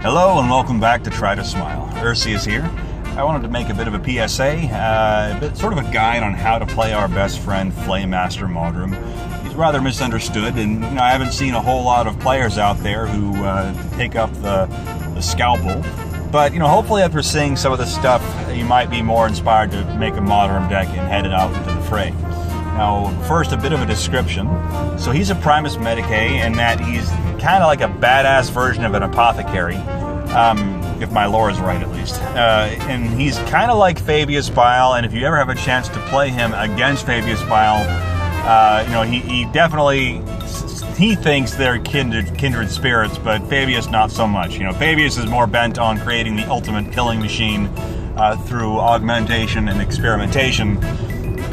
Hello and welcome back to Try to Smile. Ursi is here. I wanted to make a bit of a PSA, sort of a guide on how to play our best friend, Flaymaster Mawdrym. He's rather misunderstood, and I haven't seen a whole lot of players out there who take up the scalpel. But hopefully after seeing some of this stuff, you might be more inspired to make a Mawdrym deck and head it out into the fray. Now, first, a bit of a description. So he's a Primus Medicae in that he's kind of like a badass version of an apothecary, if my lore is right at least. And he's kind of like Fabius Bile, and if you ever have a chance to play him against Fabius Bile, he definitely, he thinks they're kindred spirits, but Fabius not so much. Fabius is more bent on creating the ultimate killing machine through augmentation and experimentation.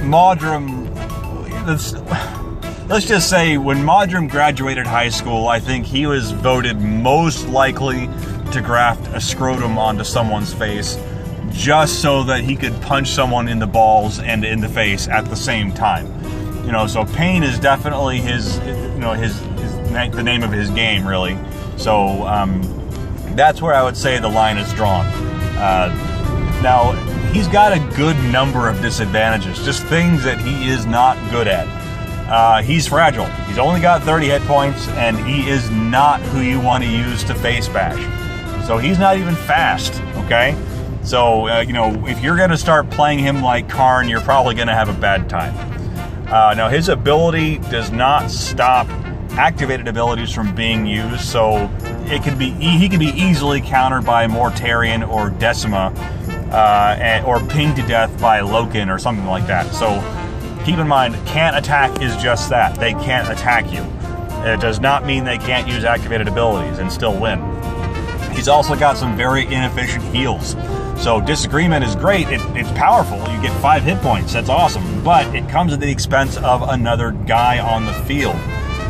Mawdrym, let's just say when Mawdrym graduated high school, I think he was voted most likely to graft a scrotum onto someone's face just so that he could punch someone in the balls and in the face at the same time. So pain is definitely the name of his game, really. So that's where I would say the line is drawn. Now, he's got a good number of disadvantages, just things that he is not good at. He's fragile. He's only got 30 hit points, and he is not who you want to use to face bash. So he's not even fast, okay? So, if you're going to start playing him like Karn, you're probably going to have a bad time. Now, his ability does not stop activated abilities from being used, so he can be easily countered by Mortarion or Decima, or pinged to death by Loken or something like that. So keep in mind, can't attack is just that. They can't attack you. It does not mean they can't use activated abilities and still win. He's also got some very inefficient heals. So disagreement is great. It's powerful. You get 5 hit points. That's awesome. But it comes at the expense of another guy on the field.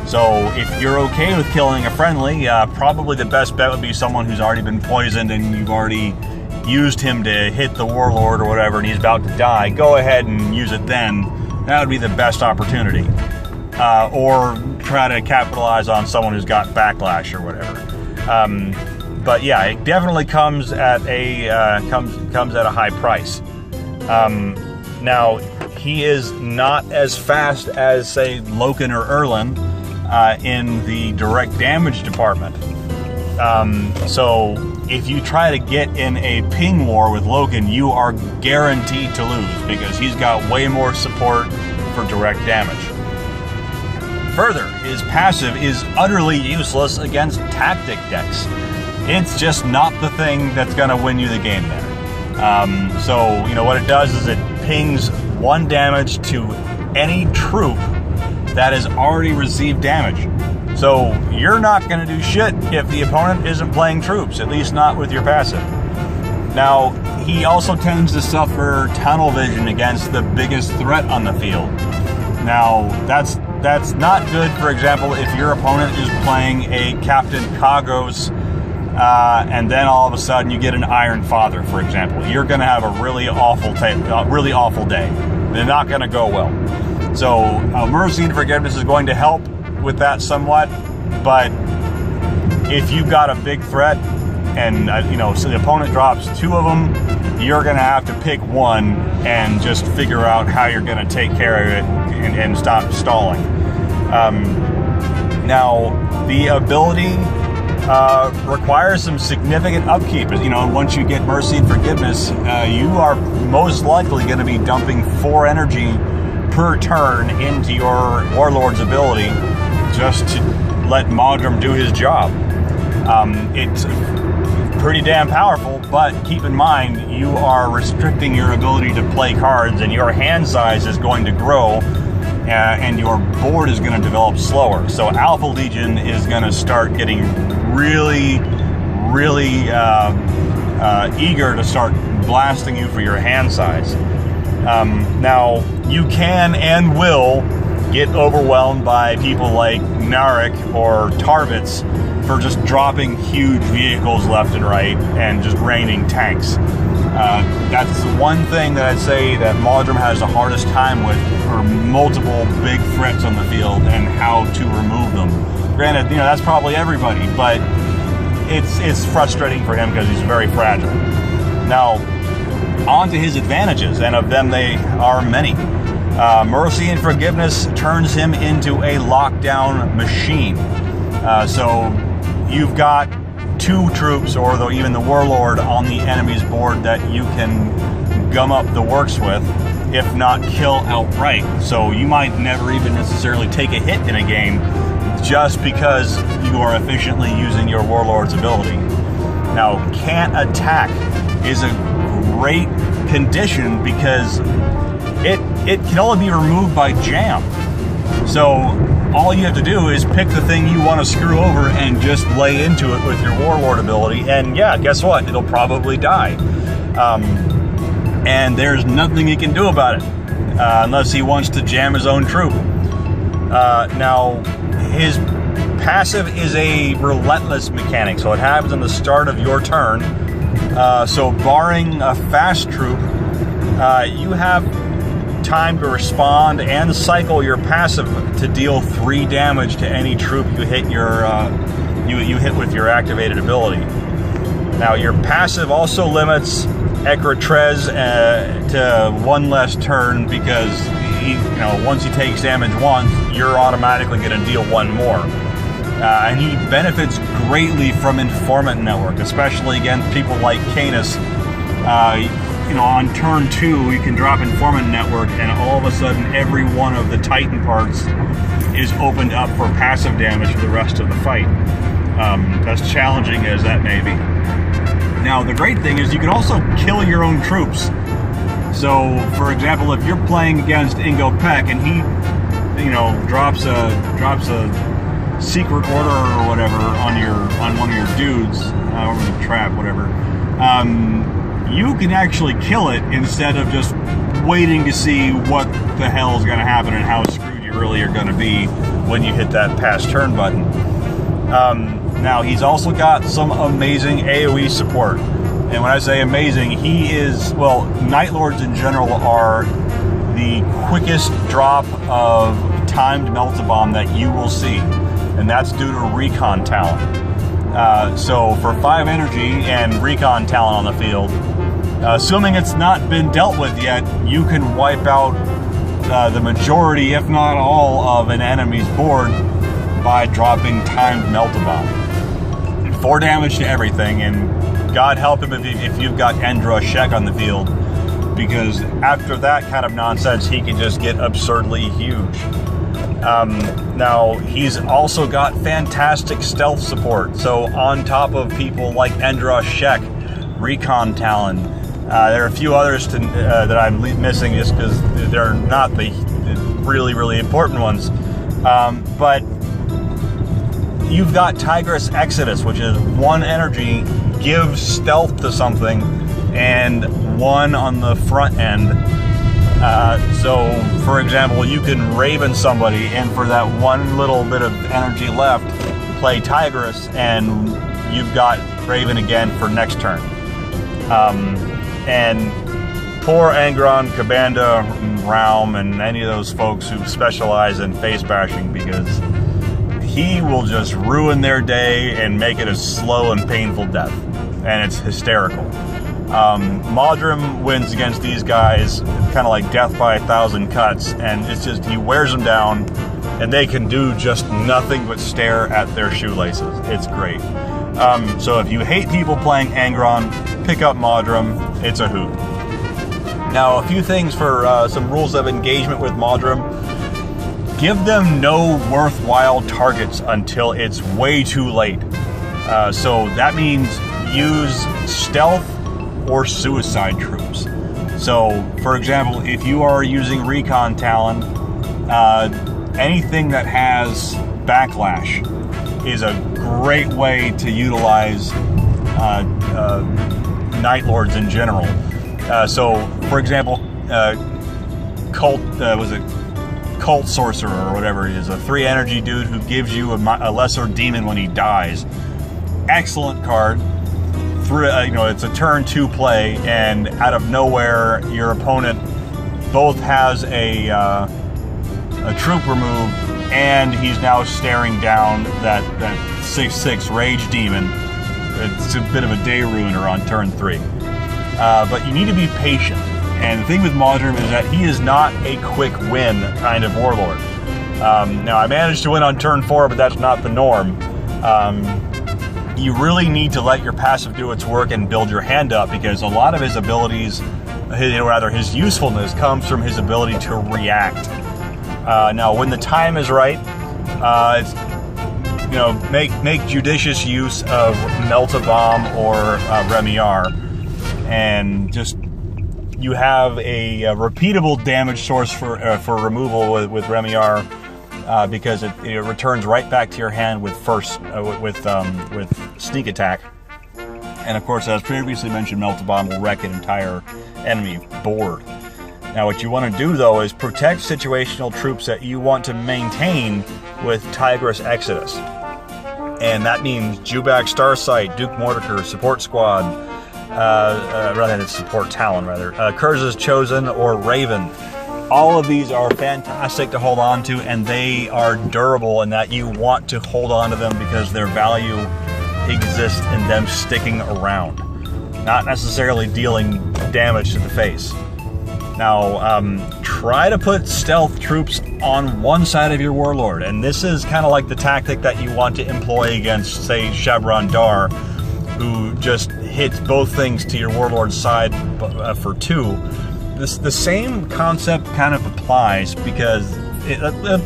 So if you're okay with killing a friendly, probably the best bet would be someone who's already been poisoned and you've already used him to hit the warlord or whatever and he's about to die. Go ahead and use it then. That would be the best opportunity. Or try to capitalize on someone who's got backlash or whatever. But yeah, it definitely comes at a high price. Now, he is not as fast as, say, Loken or Erlen in the direct damage department. So if you try to get in a ping war with Loken, you are guaranteed to lose because he's got way more support for direct damage. Further, his passive is utterly useless against tactic decks. It's just not the thing that's going to win you the game there. So, what it does is it pings 1 damage to any troop that has already received damage. So, you're not going to do shit if the opponent isn't playing troops, at least not with your passive. Now, he also tends to suffer tunnel vision against the biggest threat on the field. Now, that's not good, for example, if your opponent is playing a Captain Kagos, and then all of a sudden you get an Iron Father, for example. You're going to have a really awful day. They're not going to go well. So Mercy and Forgiveness is going to help with that somewhat, but if you've got a big threat and so the opponent drops 2 of them, you're going to have to pick one and just figure out how you're going to take care of it and stop stalling. Now, the ability requires some significant upkeep. Once you get Mercy and Forgiveness, you are most likely going to be dumping 4 energy per turn into your Warlord's ability just to let Mawdrym do his job. It's pretty damn powerful, but keep in mind, you are restricting your ability to play cards, and your hand size is going to grow, and your board is going to develop slower. So Alpha Legion is going to start getting really eager to start blasting you for your hand size. Now, you can and will get overwhelmed by people like Narek or Tarvitz for just dropping huge vehicles left and right and just raining tanks. That's one thing that I'd say that Mawdrym has the hardest time with, are multiple big threats on the field and how to remove them. Granted, that's probably everybody, but it's frustrating for him because he's very fragile. Now, on to his advantages, and of them they are many. Mercy and Forgiveness turns him into a lockdown machine. So you've got 2 troops, or even the Warlord, on the enemy's board that you can gum up the works with, if not kill outright. So you might never even necessarily take a hit in a game just because you are efficiently using your Warlord's ability. Now, can't attack is a great condition because it can only be removed by jam. So all you have to do is pick the thing you want to screw over and just lay into it with your Warlord ability, and yeah, guess what? It'll probably die. And there's nothing he can do about it unless he wants to jam his own troop. Now, his passive is a relentless mechanic, so it happens in the start of your turn. So barring a fast troop, you have time to respond and cycle your passive to deal 3 damage to any troop you hit you hit with your activated ability. Now, your passive also limits Ekretrez to 1 less turn because once he takes damage once, you're automatically going to deal 1 more. And he benefits greatly from Informant Network, especially against people like Canis. On turn 2, you can drop Informant Network, and all of a sudden, every one of the Titan parts is opened up for passive damage for the rest of the fight. As challenging as that may be. Now, the great thing is you can also kill your own troops. So, for example, if you're playing against Ingo Peck and he, drops a secret order or whatever on one of your dudes, or the trap, whatever, you can actually kill it instead of just waiting to see what the hell is going to happen and how screwed you really are going to be when you hit that pass turn button. Now, he's also got some amazing AoE support. And when I say amazing, Night Lords in general are the quickest drop of timed Melt-A-Bomb that you will see. And that's due to Recon talent. So for 5 energy and Recon talent on the field, assuming it's not been dealt with yet, you can wipe out the majority, if not all, of an enemy's board by dropping timed Melt-A-Bomb. 4 damage to everything, and God help him if you've got Endra Shek on the field, because after that kind of nonsense, he can just get absurdly huge. Now, he's also got fantastic stealth support, so on top of people like Endra Shek, Recon Talon, there are a few others that I'm missing just because they're not the really, really important ones, but you've got Tigress Exodus, which is 1 energy, gives stealth to something, and 1 on the front end. So, for example, you can Raven somebody, and for that 1 little bit of energy left, play Tigress, and you've got Raven again for next turn. And poor Angron, Kabanda, Raum, and any of those folks who specialize in face bashing, because he will just ruin their day and make it a slow and painful death. And it's hysterical. Mawdrym wins against these guys kind of like death by 1,000 cuts, and it's just, he wears them down, and they can do just nothing but stare at their shoelaces. It's great. So if you hate people playing Angron, pick up Mawdrym. It's a hoot. Now, a few things for some rules of engagement with Mawdrym. Give them no worthwhile targets until it's way too late. So that means use stealth or suicide troops. So, for example, if you are using Recon Talon, anything that has backlash is a great way to utilize Night Lords in general. So, for example, Cult Sorcerer or whatever it is, a 3 energy dude who gives you a lesser demon when he dies. Excellent card. It's a turn 2 play, and out of nowhere, your opponent both has a troop removed, and he's now staring down that 6/6 rage demon. it's a bit of a day ruiner on turn 3. But you need to be patient. And the thing with Mawdrym is that he is not a quick win kind of warlord. Now, I managed to win on turn 4, but that's not the norm. You really need to let your passive do its work and build your hand up, because a lot of his abilities, his usefulness, comes from his ability to react. Now, when the time is right, make judicious use of Melt-A-Bomb or Remiar, and just you have a repeatable damage source for removal with Remiar, because it returns right back to your hand with sneak attack, and of course, as previously mentioned, Melt-A-Bomb will wreck an entire enemy board. Now, what you want to do though is protect situational troops that you want to maintain with Tigress Exodus, and that means Jubak Starsight, Duke Mordecai, Support Squad, rather than Support Talon, Kurz's Chosen, or Raven. All of these are fantastic to hold on to, and they are durable in that you want to hold on to them because their value exists in them sticking around, not necessarily dealing damage to the face. Now, try to put stealth troops on one side of your warlord, and this is kind of like the tactic that you want to employ against, say, Chevron Dar, who just hits both things to your warlord's side for 2. The same concept kind of applies, because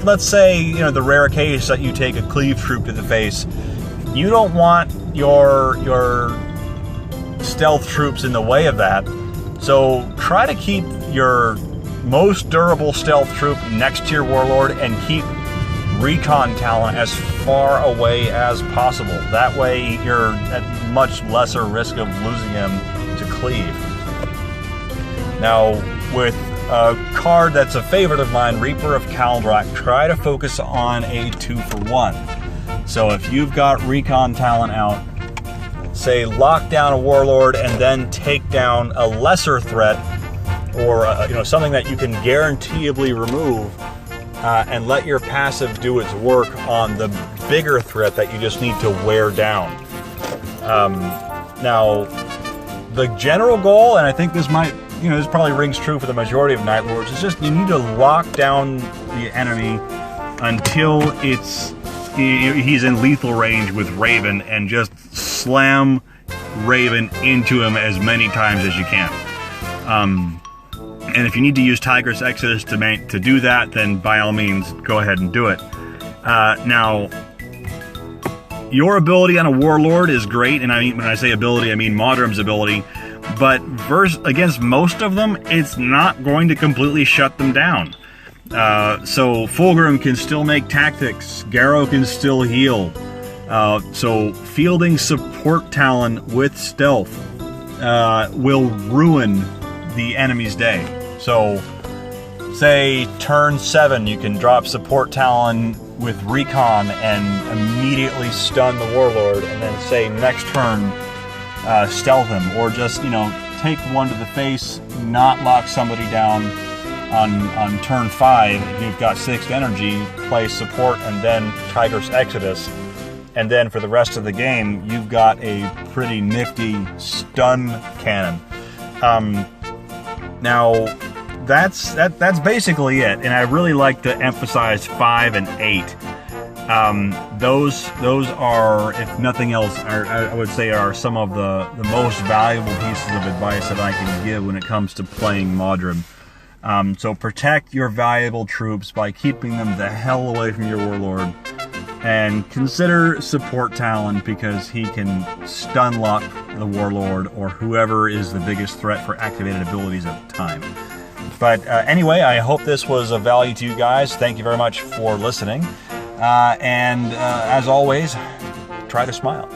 let's say, the rare case that you take a cleave troop to the face, you don't want your stealth troops in the way of that, so try to keep your most durable stealth troop next to your warlord and keep recon talent as far away as possible. That way you're at much lesser risk of losing him to cleave. Now, with a card that's a favorite of mine, Reaper of Kaldrak, try to focus on a 2-for-1. So if you've got recon talent out, say lock down a warlord and then take down a lesser threat, or something that you can guaranteeably remove, and let your passive do its work on the bigger threat that you just need to wear down. Now, the general goal, and I think this might, this probably rings true for the majority of Night Lords, is just you need to lock down the enemy until he's in lethal range with Raven, and just slam Raven into him as many times as you can. And if you need to use Tigress Exodus to do that, then by all means, go ahead and do it. Now, your ability on a warlord is great, and when I say ability, I mean Mawdrym's ability, but against most of them, it's not going to completely shut them down. So Fulgrim can still make tactics, Garrow can still heal, so fielding Support Talon with stealth will ruin the enemy's day. So, say turn 7, you can drop Support Talon with recon and immediately stun the warlord, and then say next turn stealth him, or just take one to the face, not lock somebody down on turn 5. If you've got 6th energy, play support and then Tigress Exodus, and then for the rest of the game you've got a pretty nifty stun cannon. Now, that's basically it, and I really like to emphasize 5 and 8. Those are, if nothing else, I would say are some of the most valuable pieces of advice that I can give when it comes to playing Mawdrym. So protect your valuable troops by keeping them the hell away from your warlord, and consider Support Talon, because he can stun lock the warlord or whoever is the biggest threat for activated abilities at the time. But anyway, I hope this was of value to you guys. Thank you very much for listening. And as always, try to smile.